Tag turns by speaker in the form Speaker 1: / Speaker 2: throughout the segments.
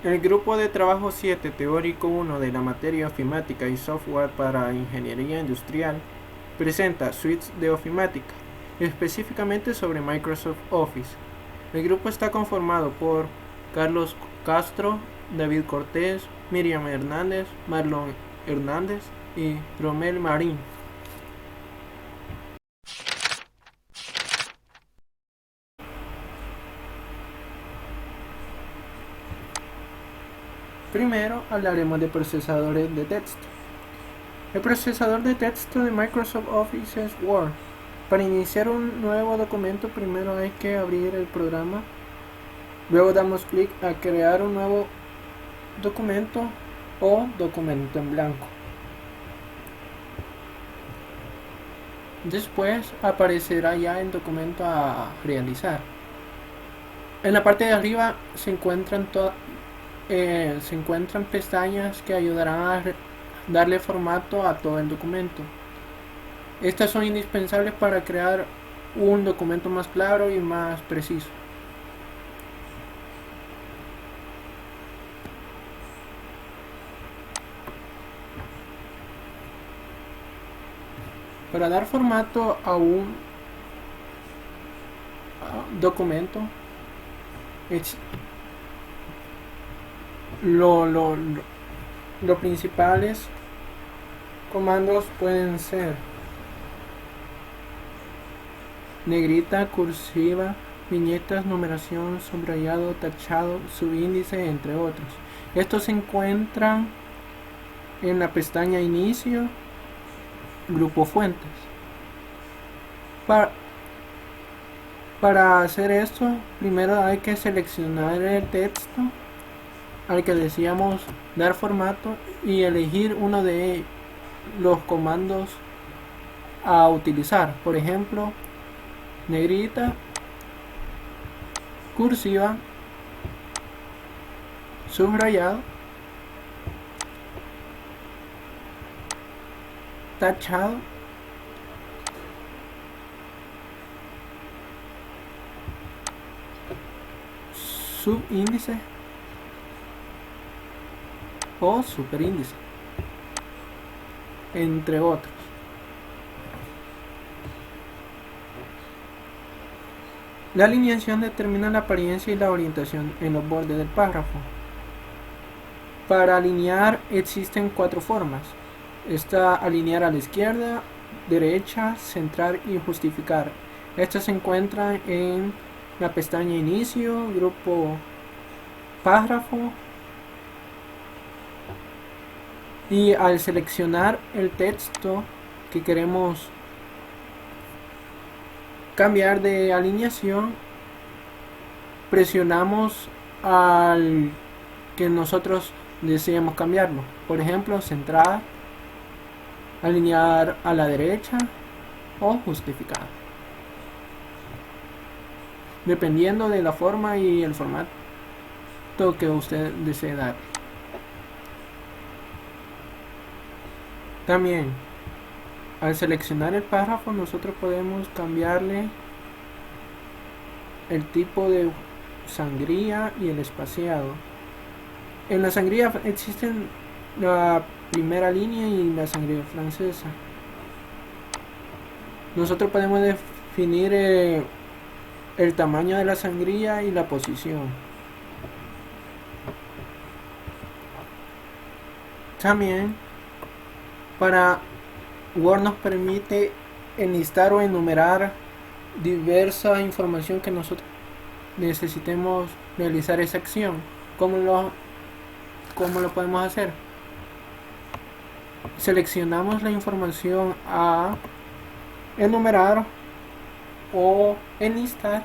Speaker 1: El grupo de trabajo 7, teórico 1 de la materia ofimática y software para ingeniería industrial, presenta suites de ofimática, específicamente sobre Microsoft Office. El grupo está conformado por Carlos Castro, David Cortés, Miriam Hernández, Marlon Hernández y Romel Marín. Primero hablaremos de procesadores de texto. El procesador de texto de Microsoft Office es Word. Para iniciar un nuevo documento primero hay que abrir el programa. Luego damos clic a crear un nuevo documento o documento en blanco. Después aparecerá ya el documento a realizar. En la parte de arriba se encuentran pestañas que ayudarán a darle formato a todo el documento. Estas son indispensables para crear un documento más claro y más preciso. Para dar formato a un documento, los principales comandos pueden ser negrita, cursiva, viñetas, numeración, subrayado, tachado, subíndice, entre otros. Estos se encuentran en la pestaña Inicio, Grupo Fuentes. Para hacer esto, primero hay que seleccionar el texto al que deseamos dar formato y elegir uno de los comandos a utilizar. Por ejemplo, negrita, cursiva, subrayado, tachado, subíndice o superíndice, entre otros. La alineación determina la apariencia y la orientación en los bordes del párrafo. Para alinear existen 4 formas. Está alinear a la izquierda, derecha, centrar y justificar. Estas se encuentran en la pestaña Inicio, Grupo Párrafo. Y al seleccionar el texto que queremos cambiar de alineación, presionamos al que nosotros deseamos cambiarlo. Por ejemplo, centrar, alinear a la derecha o justificar, dependiendo de la forma y el formato que usted desee dar. También, al seleccionar el párrafo, nosotros podemos cambiarle el tipo de sangría y el espaciado. En la sangría existen la primera línea y la sangría francesa. Nosotros podemos definir el tamaño de la sangría y la posición. También, Word nos permite enlistar o enumerar diversa información que nosotros necesitemos realizar esa acción. ¿Cómo lo podemos hacer? Seleccionamos la información a enumerar o enlistar.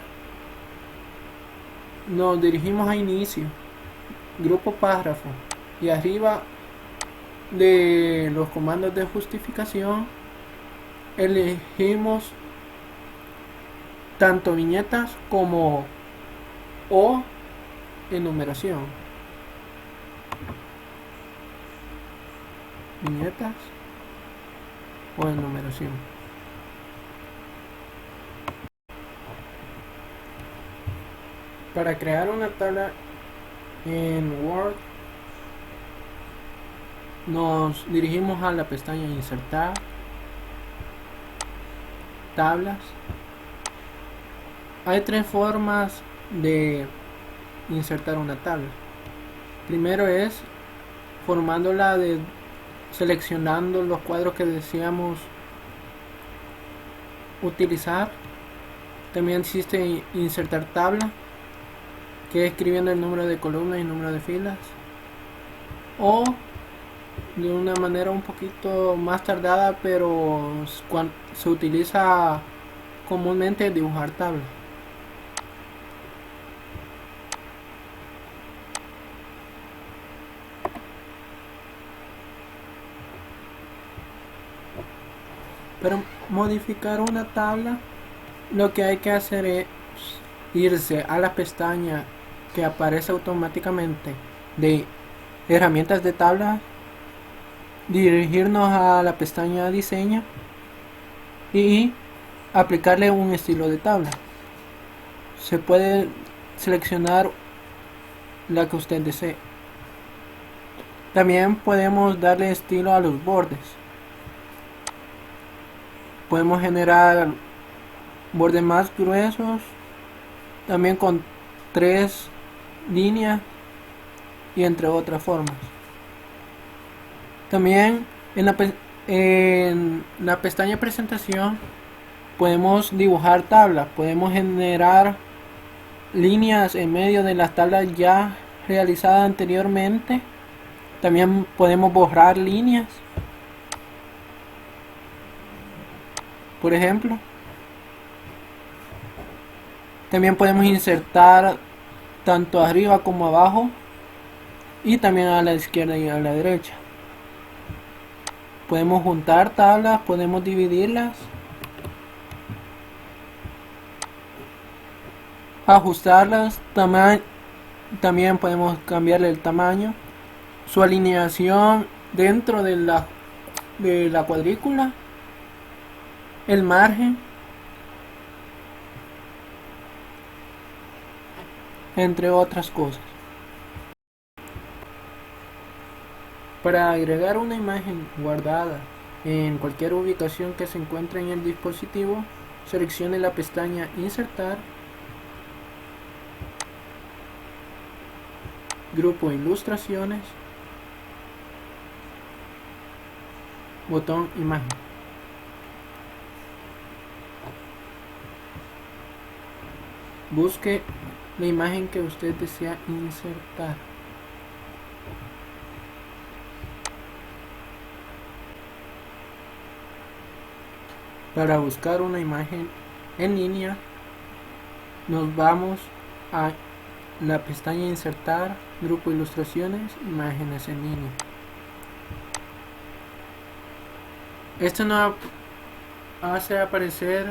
Speaker 1: Nos dirigimos a Inicio, Grupo Párrafo, y arriba de los comandos de justificación elegimos tanto viñetas como o enumeración. Viñetas o enumeración. Para crear una tabla En Word nos dirigimos a la pestaña Insertar, Tablas. Hay tres formas de insertar una tabla. Primero es formándola seleccionando los cuadros que deseamos utilizar. También existe insertar tabla, que es escribiendo el número de columnas y el número de filas, o de una manera un poquito más tardada, pero se utiliza comúnmente dibujar tabla. Para modificar una tabla, lo que hay que hacer es irse a la pestaña que aparece automáticamente de herramientas de tabla, dirigirnos a la pestaña Diseña y aplicarle un estilo de tabla. Se puede seleccionar la que usted desee. También podemos darle estilo a los bordes. Podemos generar bordes más gruesos, también con 3 líneas y entre otras formas. También en la pestaña presentación podemos dibujar tablas, podemos generar líneas en medio de las tablas ya realizadas anteriormente. También podemos borrar líneas, por ejemplo. También podemos insertar tanto arriba como abajo, y también a la izquierda y a la derecha. Podemos juntar tablas, podemos dividirlas, ajustarlas, también podemos cambiarle el tamaño, su alineación dentro de la cuadrícula, el margen, entre otras cosas. Para agregar una imagen guardada en cualquier ubicación que se encuentre en el dispositivo, seleccione la pestaña Insertar, Grupo Ilustraciones, botón Imagen. Busque la imagen que usted desea insertar. Para buscar una imagen en línea, nos vamos a la pestaña Insertar, Grupo Ilustraciones, Imágenes en línea. Esto nos hace aparecer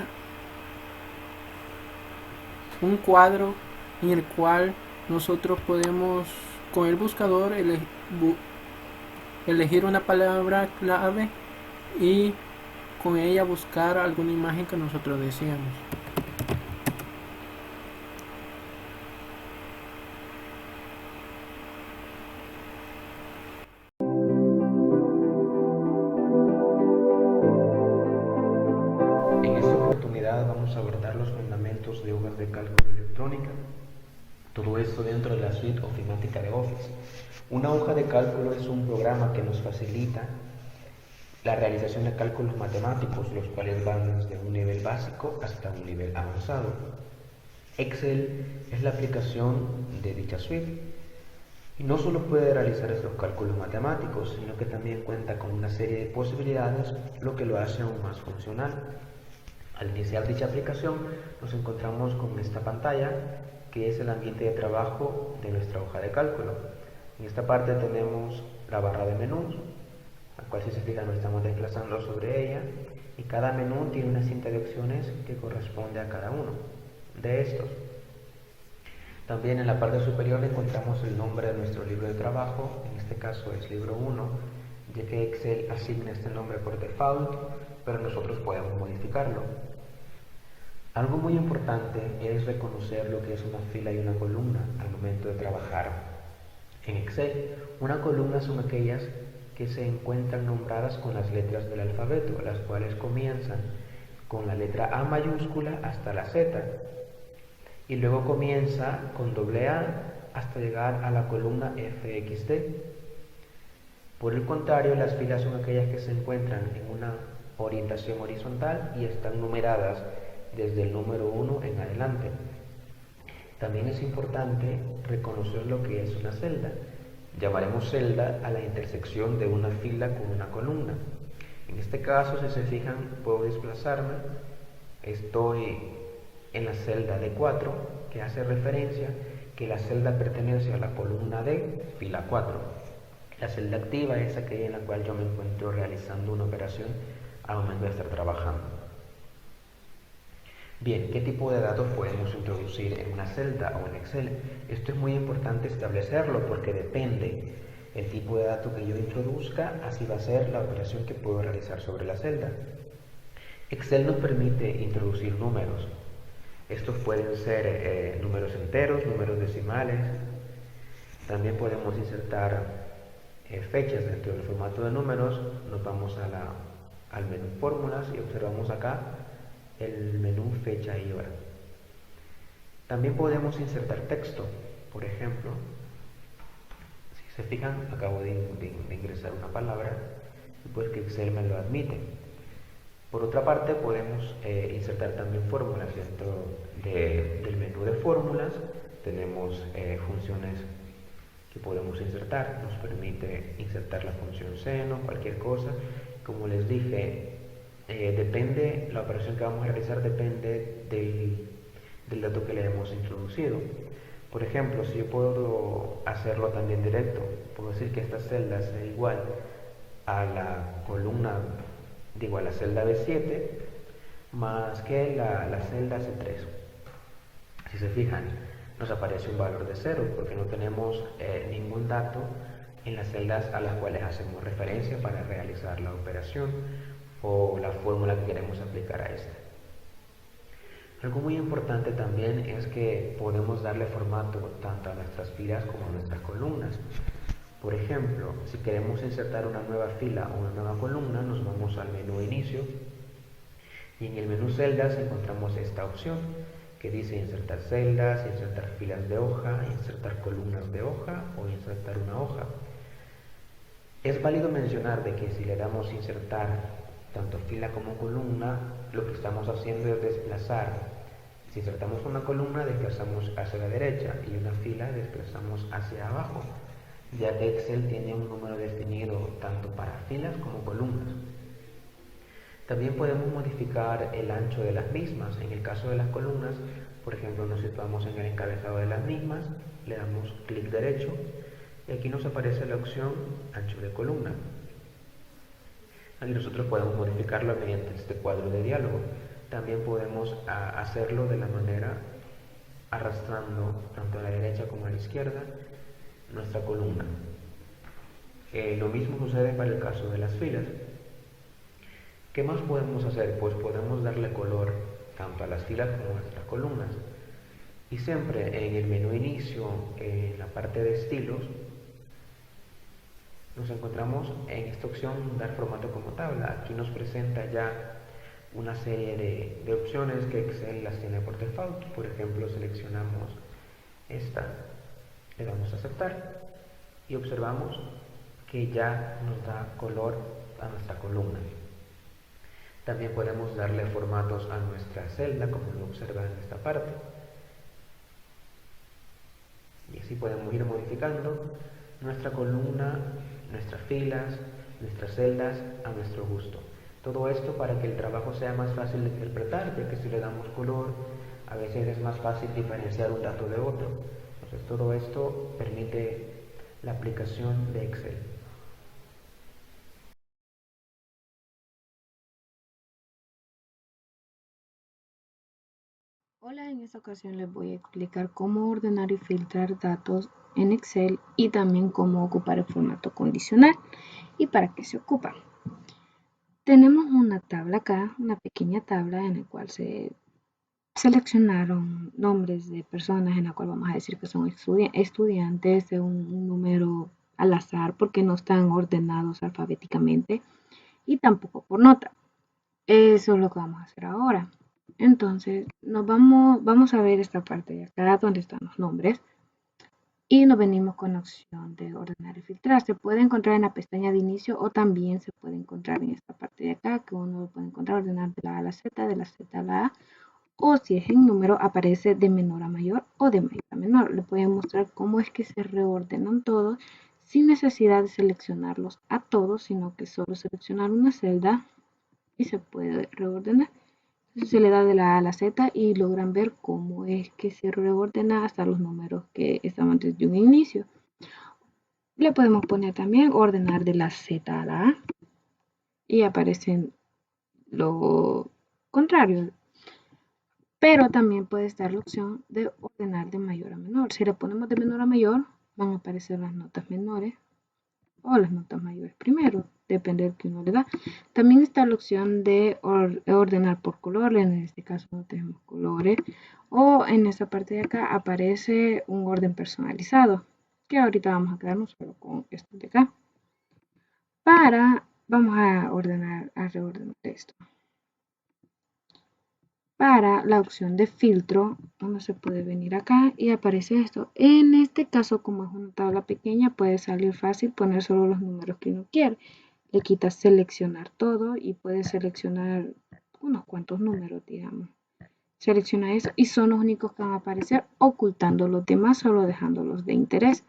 Speaker 1: un cuadro en el cual nosotros podemos, con el buscador, elegir una palabra clave y con ella buscar alguna imagen que nosotros deseamos.
Speaker 2: En esta oportunidad vamos a abordar los fundamentos de hojas de cálculo electrónica. Todo esto dentro de la suite ofimática de Office. Una hoja de cálculo es un programa que nos facilita la realización de cálculos matemáticos, los cuales van desde un nivel básico hasta un nivel avanzado. Excel es la aplicación de dicha suite y no solo puede realizar estos cálculos matemáticos, sino que también cuenta con una serie de posibilidades, lo que lo hace aún más funcional. Al iniciar dicha aplicación nos encontramos con esta pantalla, que es el ambiente de trabajo de nuestra hoja de cálculo. En esta parte tenemos la barra de menús, la cual, si se fijan, nos estamos desplazando sobre ella, y cada menú tiene una cinta de opciones que corresponde a cada uno de estos. También en la parte superior encontramos el nombre de nuestro libro de trabajo, en este caso es libro 1, ya que Excel asigna este nombre por default, pero nosotros podemos modificarlo. Algo muy importante es reconocer lo que es una fila y una columna al momento de trabajar En Excel, una columna son aquellas que se encuentran nombradas con las letras del alfabeto, las cuales comienzan con la letra A mayúscula hasta la Z y luego comienza con doble A hasta llegar a la columna FXD. Por el contrario, las filas son aquellas que se encuentran en una orientación horizontal y están numeradas desde el número 1 en adelante. También es importante reconocer lo que es una celda. Llamaremos celda a la intersección de una fila con una columna. En este caso, si se fijan, puedo desplazarme. Estoy en la celda D4, que hace referencia que la celda pertenece a la columna D, fila 4. La celda activa es aquella en la cual yo me encuentro realizando una operación al momento de estar trabajando. Bien, ¿qué tipo de datos podemos introducir en una celda o en Excel? Esto es muy importante establecerlo porque depende el tipo de dato que yo introduzca, así va a ser la operación que puedo realizar sobre la celda. Excel nos permite introducir números. Estos pueden ser números enteros, números decimales. También podemos insertar fechas dentro del formato de números. Nos vamos al menú fórmulas y observamos acá el menú fecha y hora. También podemos insertar texto. Por ejemplo, si se fijan, acabo de ingresar una palabra y pues que Excel me lo admite. Por otra parte, podemos insertar también fórmulas dentro del menú de fórmulas. Tenemos funciones que podemos insertar. Nos permite insertar la función seno, cualquier cosa. Como les dije, depende, la operación que vamos a realizar depende del dato que le hemos introducido. Por ejemplo, si yo puedo hacerlo también directo, puedo decir que esta celda sea igual a la columna, digo a la celda B7 más que la celda C3. Si se fijan, nos aparece un valor de 0 porque no tenemos ningún dato en las celdas a las cuales hacemos referencia para realizar la operación o la fórmula que queremos aplicar a esta. Algo muy importante también es que podemos darle formato tanto a nuestras filas como a nuestras columnas. Por ejemplo, si queremos insertar una nueva fila o una nueva columna, nos vamos al menú inicio y en el menú celdas encontramos esta opción que dice insertar celdas, insertar filas de hoja, insertar columnas de hoja o insertar una hoja. Es válido mencionar de que si le damos insertar tanto fila como columna, lo que estamos haciendo es desplazar. Si insertamos una columna, desplazamos hacia la derecha y una fila desplazamos hacia abajo, ya que Excel tiene un número definido tanto para filas como columnas. También podemos modificar el ancho de las mismas. En el caso de las columnas, por ejemplo, nos situamos en el encabezado de las mismas, le damos clic derecho y aquí nos aparece la opción ancho de columna. Aquí nosotros podemos modificarlo mediante este cuadro de diálogo. También podemos hacerlo de la manera arrastrando tanto a la derecha como a la izquierda nuestra columna. Lo mismo sucede para el caso de las filas. ¿Qué más podemos hacer? Pues podemos darle color tanto a las filas como a nuestras columnas. Y siempre en el menú inicio, en la parte de estilos, nos encontramos en esta opción dar formato como tabla. Aquí nos presenta ya una serie de opciones que Excel las tiene por default. Por ejemplo, seleccionamos esta, le damos a aceptar y observamos que ya nos da color a nuestra columna. También podemos darle formatos a nuestra celda, como lo observan en esta parte. Y así podemos ir modificando nuestra columna, nuestras filas, nuestras celdas a nuestro gusto. Todo esto para que el trabajo sea más fácil de interpretar, ya que si le damos color, a veces es más fácil diferenciar un dato de otro. Entonces todo esto permite la aplicación de Excel.
Speaker 3: Hola, en esta ocasión les voy a explicar cómo ordenar y filtrar datos en Excel y también cómo ocupar el formato condicional y para qué se ocupa. Tenemos una tabla acá, una pequeña tabla en la cual se seleccionaron nombres de personas en la cual vamos a decir que son estudiantes de un número al azar porque no están ordenados alfabéticamente y tampoco por nota. Eso es lo que vamos a hacer ahora. Entonces, vamos a ver esta parte de acá donde están los nombres y nos venimos con la opción de ordenar y filtrar. Se puede encontrar en la pestaña de inicio o también se puede encontrar en esta parte de acá que uno lo puede encontrar ordenar de la A a la Z, de la Z a la A, o si es en número aparece de menor a mayor o de mayor a menor. Le pueden mostrar cómo es que se reordenan todos sin necesidad de seleccionarlos a todos, sino que solo seleccionar una celda y se puede reordenar. Entonces se le da de la A a la Z y logran ver cómo es que se reordena hasta los números que estaban desde un inicio. Le podemos poner también ordenar de la Z a la A y aparecen lo contrario. Pero también puede estar la opción de ordenar de mayor a menor. Si le ponemos de menor a mayor, van a aparecer las notas menores o las notas mayores primero, depende del que uno le da. También está la opción de ordenar por color, en este caso no tenemos colores, o en esta parte de acá aparece un orden personalizado, que ahorita vamos a quedarnos solo con esto de acá. Vamos a reordenar esto. Para la opción de filtro, uno se puede venir acá y aparece esto. En este caso, como es una tabla pequeña, puede salir fácil poner solo los números que uno quiere. Le quitas seleccionar todo y puedes seleccionar unos cuantos números, digamos. Selecciona eso y son los únicos que van a aparecer, ocultando los demás, solo dejándolos de interés.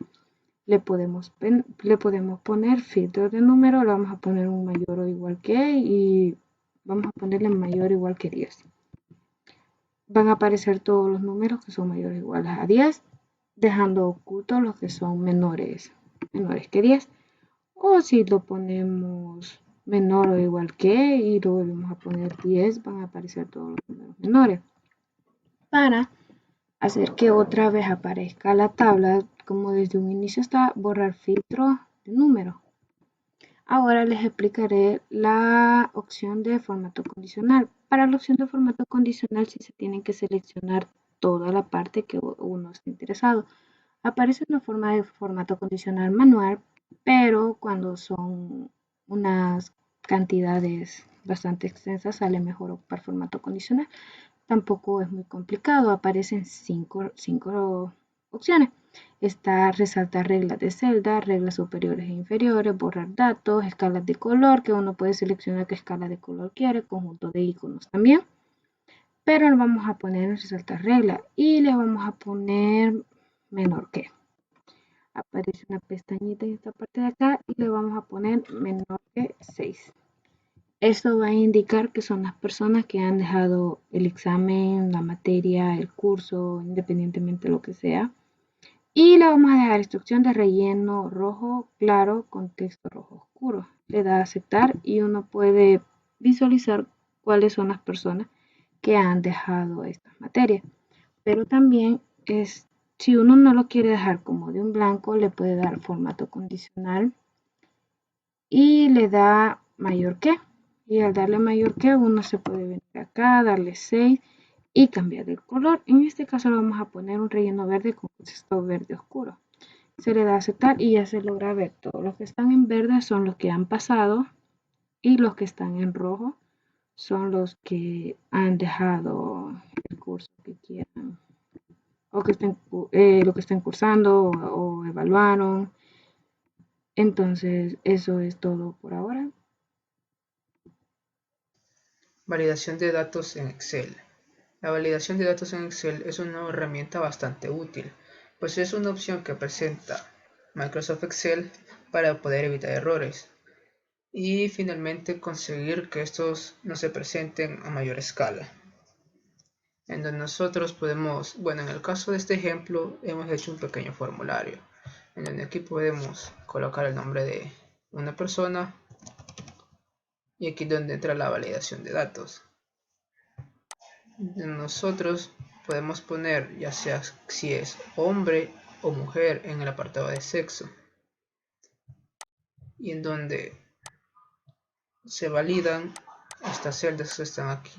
Speaker 3: Le podemos poner filtro de número, le vamos a poner un mayor o igual que y vamos a ponerle mayor o igual que 10. Van a aparecer todos los números que son mayores o iguales a 10, dejando ocultos los que son menores que 10. O si lo ponemos menor o igual que y lo volvemos a poner 10, van a aparecer todos los números menores. Para hacer que otra vez aparezca la tabla, como desde un inicio está, borrar filtro de número. Ahora les explicaré la opción de formato condicional. Para la opción de formato condicional sí se tienen que seleccionar toda la parte que uno está interesado. Aparece una forma de formato condicional manual, pero cuando son unas cantidades bastante extensas sale mejor ocupar formato condicional. Tampoco es muy complicado, aparecen cinco opciones. Está resaltar reglas de celda, reglas superiores e inferiores, borrar datos, escalas de color, que uno puede seleccionar qué escala de color quiere, conjunto de iconos también. Pero le vamos a poner en resaltar regla y le vamos a poner menor que. Aparece una pestañita en esta parte de acá y le vamos a poner menor que 6. Esto va a indicar que son las personas que han dejado el examen, la materia, el curso, independientemente de lo que sea. Y le vamos a dejar esta opción de relleno rojo claro con texto rojo oscuro. Le da a aceptar y uno puede visualizar cuáles son las personas que han dejado esta materia. Pero también si uno no lo quiere dejar como de un blanco, le puede dar formato condicional y le da mayor que. Y al darle mayor que, uno se puede venir acá, darle 6 y cambiar el color. En este caso le vamos a poner un relleno verde con texto verde oscuro. Se le da a aceptar y ya se logra ver. Todos los que están en verde son los que han pasado y los que están en rojo son los que han dejado el curso que quieran o que lo que estén cursando o evaluaron. Entonces eso es todo por ahora.
Speaker 1: Validación de datos en Excel. La validación de datos en Excel es una herramienta bastante útil, pues es una opción que presenta Microsoft Excel para poder evitar errores y finalmente conseguir que estos no se presenten a mayor escala. En donde nosotros podemos, bueno, en el caso de este ejemplo hemos hecho un pequeño formulario en donde aquí podemos colocar el nombre de una persona y aquí donde entra la validación de datos. Nosotros podemos poner ya sea si es hombre o mujer en el apartado de sexo y en donde se validan estas celdas que están aquí.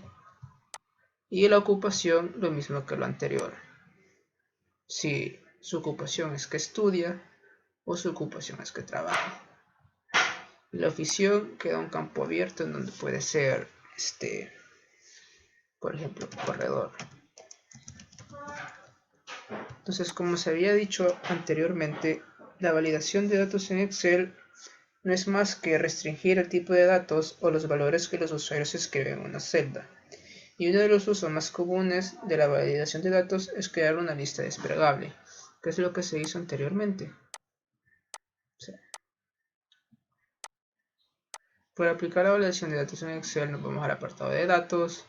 Speaker 4: Y la ocupación, lo mismo que lo anterior. Si su ocupación es que estudia o su ocupación es que trabaja. La ofición queda un campo abierto en donde puede ser, por ejemplo, corredor. Entonces, como se había dicho anteriormente, la validación de datos en Excel no es más que restringir el tipo de datos o los valores que los usuarios escriben en una celda. Y uno de los usos más comunes de la validación de datos es crear una lista desplegable, que es lo que se hizo anteriormente. Para aplicar la validación de datos en Excel nos vamos al apartado de datos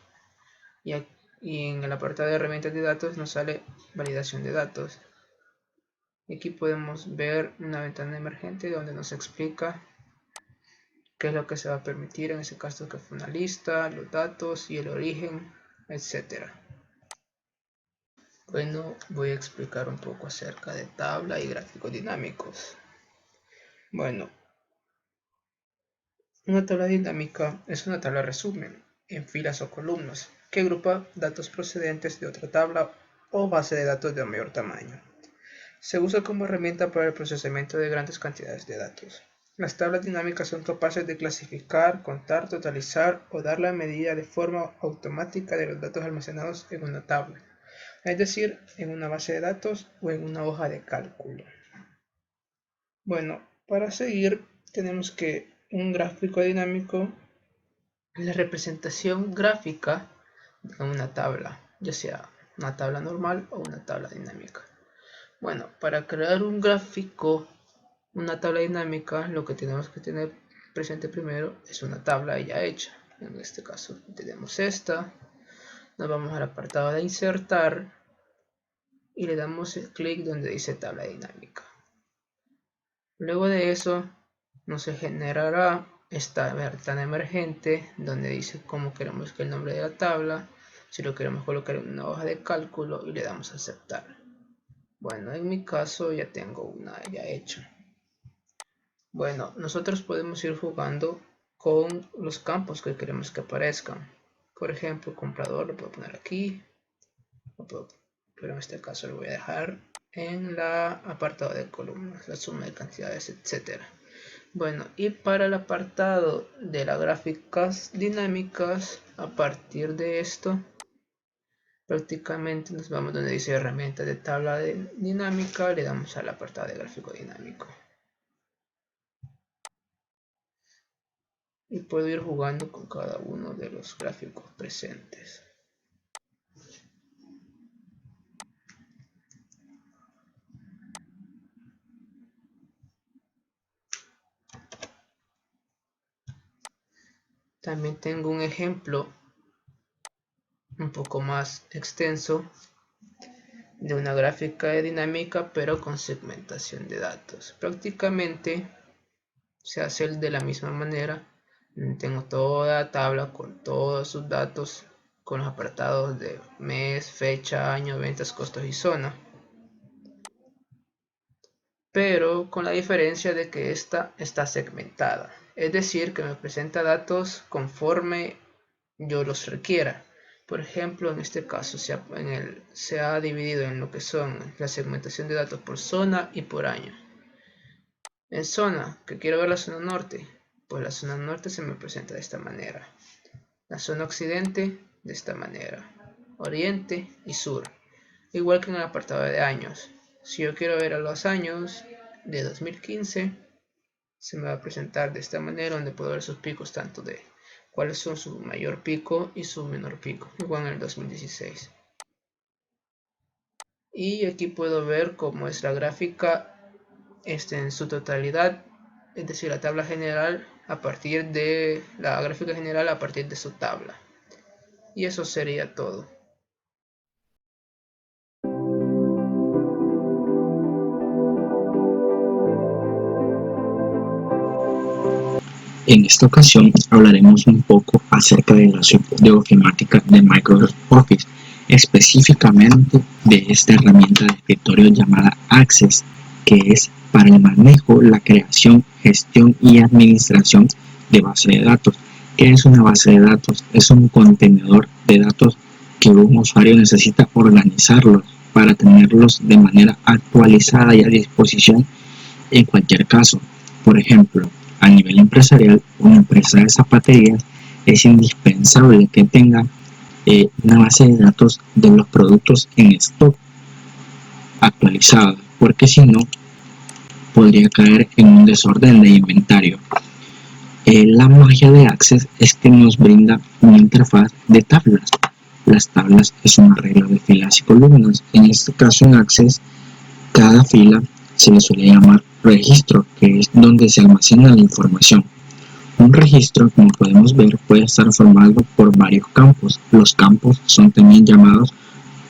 Speaker 4: y en el apartado de herramientas de datos nos sale validación de datos. Y aquí podemos ver una ventana emergente donde nos explica qué es lo que se va a permitir, en ese caso que fue una lista, los datos y el origen, etc. Bueno, voy a explicar un poco acerca de tabla y gráficos dinámicos. Bueno, una tabla dinámica es una tabla resumen en filas o columnas que agrupa datos procedentes de otra tabla o base de datos de mayor tamaño. Se usa como herramienta para el procesamiento de grandes cantidades de datos. Las tablas dinámicas son capaces de clasificar, contar, totalizar o dar la medida de forma automática de los datos almacenados en una tabla, es decir, en una base de datos o en una hoja de cálculo. Bueno, para seguir tenemos que un gráfico dinámico es la representación gráfica de una tabla, ya sea una tabla normal o una tabla dinámica. Bueno, para crear un gráfico, una tabla dinámica, lo que tenemos que tener presente primero es una tabla ya hecha. En este caso tenemos esta, nos vamos al apartado de insertar y le damos el clic donde dice tabla dinámica. Luego de eso nos generará esta ventana emergente donde dice cómo queremos que el nombre de la tabla, si lo queremos colocar en una hoja de cálculo, y le damos a aceptar. Bueno, en mi caso ya tengo una ya hecha. Bueno, nosotros podemos ir jugando con los campos que queremos que aparezcan. Por ejemplo, comprador lo puedo poner aquí, pero en este caso lo voy a dejar en la apartado de columnas, la suma de cantidades, etc. Bueno, y para el apartado de las gráficas dinámicas, a partir de esto, prácticamente nos vamos donde dice herramientas de tabla dinámica, le damos al apartado de gráfico dinámico. Y puedo ir jugando con cada uno de los gráficos presentes. También tengo un ejemplo un poco más extenso de una gráfica dinámica pero con segmentación de datos. Prácticamente se hace de la misma manera. Tengo toda la tabla con todos sus datos con los apartados de mes, fecha, año, ventas, costos y zona, pero con la diferencia de que esta está segmentada, es decir, que me presenta datos conforme yo los requiera. Por ejemplo, en este caso se ha dividido en lo que son la segmentación de datos por zona y por año. En zona, que quiero ver la zona norte, pues la zona norte se me presenta de esta manera. La zona occidente de esta manera. Oriente y sur. Igual que en el apartado de años. Si yo quiero ver a los años de 2015, se me va a presentar de esta manera, donde puedo ver sus picos tanto de cuáles son su mayor pico y su menor pico, igual en el 2016. Y aquí puedo ver cómo es la gráfica en su totalidad, es decir, la tabla general a partir de la gráfica general a partir de su tabla. Y eso sería todo.
Speaker 5: En esta ocasión hablaremos un poco acerca de la suite de ofimática de Microsoft Office, específicamente de esta herramienta de escritorio llamada Access, que es para el manejo, la creación, gestión y administración de base de datos. ¿Qué es una base de datos? Es un contenedor de datos que un usuario necesita organizarlos para tenerlos de manera actualizada y a disposición en cualquier caso. Por ejemplo, a nivel empresarial, una empresa de zapaterías es indispensable que tenga una base de datos de los productos en stock actualizada, porque si no, podría caer en un desorden de inventario. La magia de Access es que nos brinda una interfaz de tablas. Las tablas es una regla de filas y columnas. En este caso, en Access, cada fila se le suele llamar registro, que es donde se almacena la información. Un registro, como podemos ver, puede estar formado por varios campos. Los campos son también llamados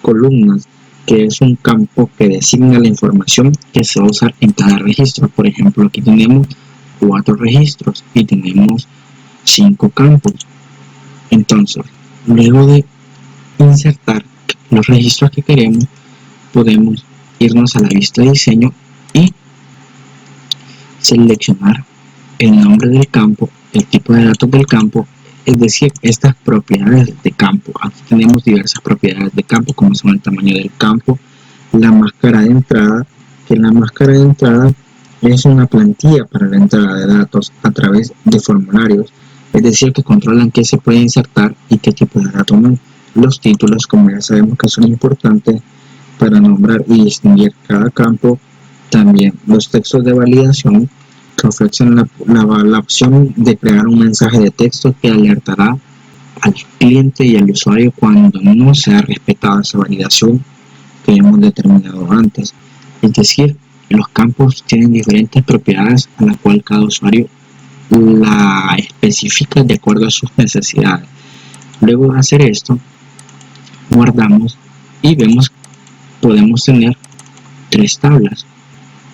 Speaker 5: columnas, que es un campo que designa la información que se va a usar en cada registro. Por ejemplo, aquí tenemos 4 registros y tenemos 5 campos. Entonces, luego de insertar los registros que queremos, podemos irnos a la vista de diseño y seleccionar el nombre del campo, el tipo de datos del campo, es decir, estas propiedades de campo. Aquí tenemos diversas propiedades de campo, como son el tamaño del campo, la máscara de entrada, que la máscara de entrada es una plantilla para la entrada de datos a través de formularios, es decir, que controlan qué se puede insertar y qué tipo de datos no. Los títulos, como ya sabemos que son importantes para nombrar y distinguir cada campo. También los textos de validación, que ofrecen la opción de crear un mensaje de texto que alertará al cliente y al usuario cuando no se ha respetado esa validación que hemos determinado antes. Es decir, los campos tienen diferentes propiedades a las cuales cada usuario la especifica de acuerdo a sus necesidades. Luego de hacer esto, guardamos y vemos podemos tener 3 tablas.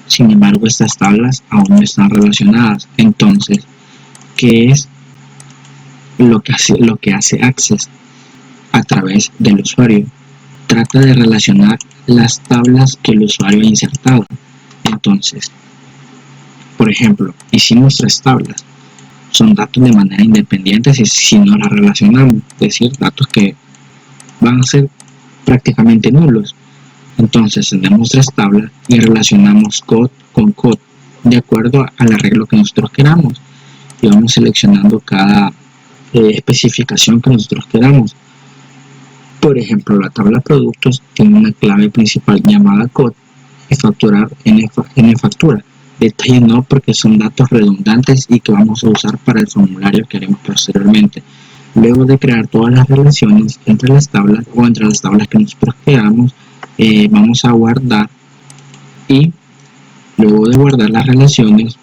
Speaker 5: Sin embargo, estas tablas aún no están relacionadas. Entonces, ¿qué es lo que hace Access a través del usuario? Trata de relacionar las tablas que el usuario ha insertado. Entonces, por ejemplo, hicimos 3 tablas. Son datos de manera independiente si no las relacionamos, es decir, datos que van a ser prácticamente nulos. Entonces tenemos 3 tablas y relacionamos code con code de acuerdo al arreglo que nosotros queramos y vamos seleccionando cada especificación que nosotros queramos. Por ejemplo, la tabla productos tiene una clave principal llamada code y facturar n factura. Detalle no, porque son datos redundantes y que vamos a usar para el formulario que haremos posteriormente. Luego de crear todas las relaciones entre las tablas o entre las tablas que nosotros creamos, vamos a guardar y luego de guardar las relaciones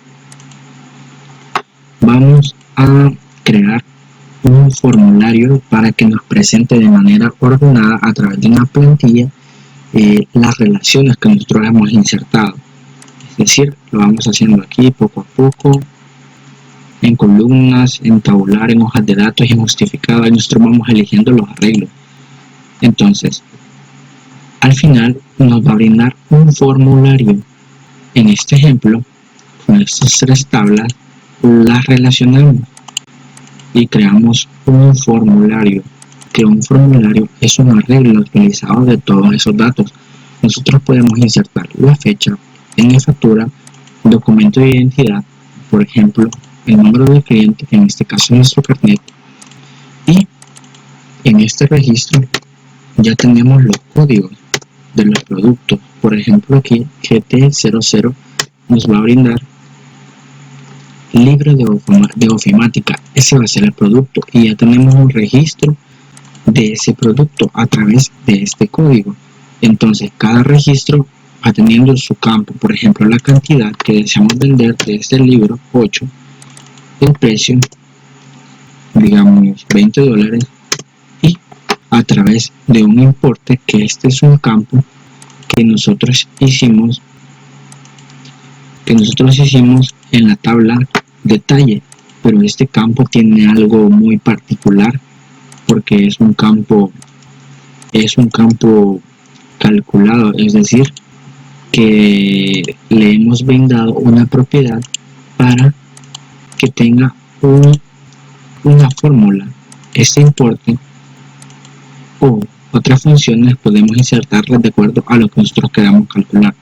Speaker 5: vamos a crear un formulario para que nos presente de manera ordenada a través de una plantilla las relaciones que nosotros hemos insertado. Es decir, lo vamos haciendo aquí poco a poco, en columnas, en tabular, en hojas de datos y en justificado, y nosotros vamos eligiendo los arreglos. Entonces, al final nos va a brindar un formulario. En este ejemplo, con estas 3 tablas, las relacionamos y creamos un formulario. Que un formulario es un arreglo actualizado de todos esos datos. Nosotros podemos insertar la fecha, en factura, documento de identidad, por ejemplo, el número del cliente, que en este caso es nuestro carnet, y en este registro ya tenemos los códigos de los productos. Por ejemplo, aquí GT00 nos va a brindar libro de ofimática. Ese va a ser el producto y ya tenemos un registro de ese producto a través de este código. Entonces, cada registro va teniendo su campo, por ejemplo, la cantidad que deseamos vender de este libro, 8, el precio, digamos $20, y a través de un importe, que este es un campo que nosotros hicimos en la tabla detalle, pero este campo tiene algo muy particular porque es un campo calculado, es decir, que le hemos brindado una propiedad para que tenga una fórmula. Este importe o otras funciones podemos insertarlas de acuerdo a lo que nosotros queramos calcular.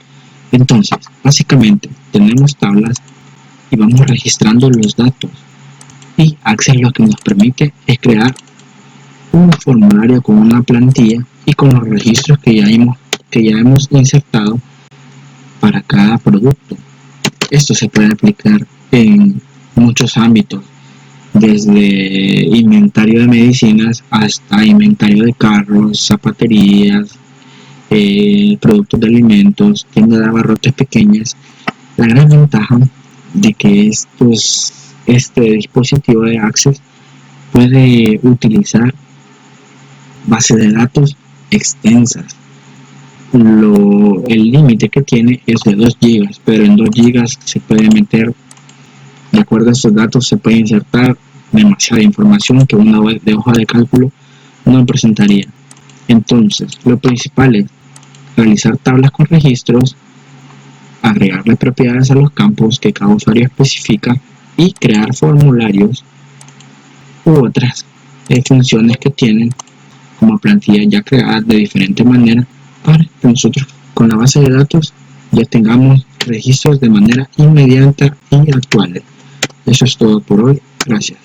Speaker 5: Entonces, básicamente, tenemos tablas y vamos registrando los datos. Y Access lo que nos permite es crear un formulario con una plantilla y con los registros que ya hemos insertado para cada producto. Esto se puede aplicar en muchos ámbitos, desde inventario de medicinas hasta inventario de carros, zapaterías, productos de alimentos, tiendas de abarrotes pequeñas. La gran ventaja de que este dispositivo de Access puede utilizar bases de datos extensas. El límite que tiene es de 2 GB, pero en 2 GB se puede meter, de acuerdo a estos datos, se puede insertar demasiada información que una hoja de cálculo no presentaría. Entonces, lo principal es realizar tablas con registros, agregarle propiedades a los campos que cada usuario especifica y crear formularios u otras funciones que tienen como plantillas ya creadas de diferente manera para que nosotros con la base de datos ya tengamos registros de manera inmediata y actuales. Eso es todo por hoy. Gracias.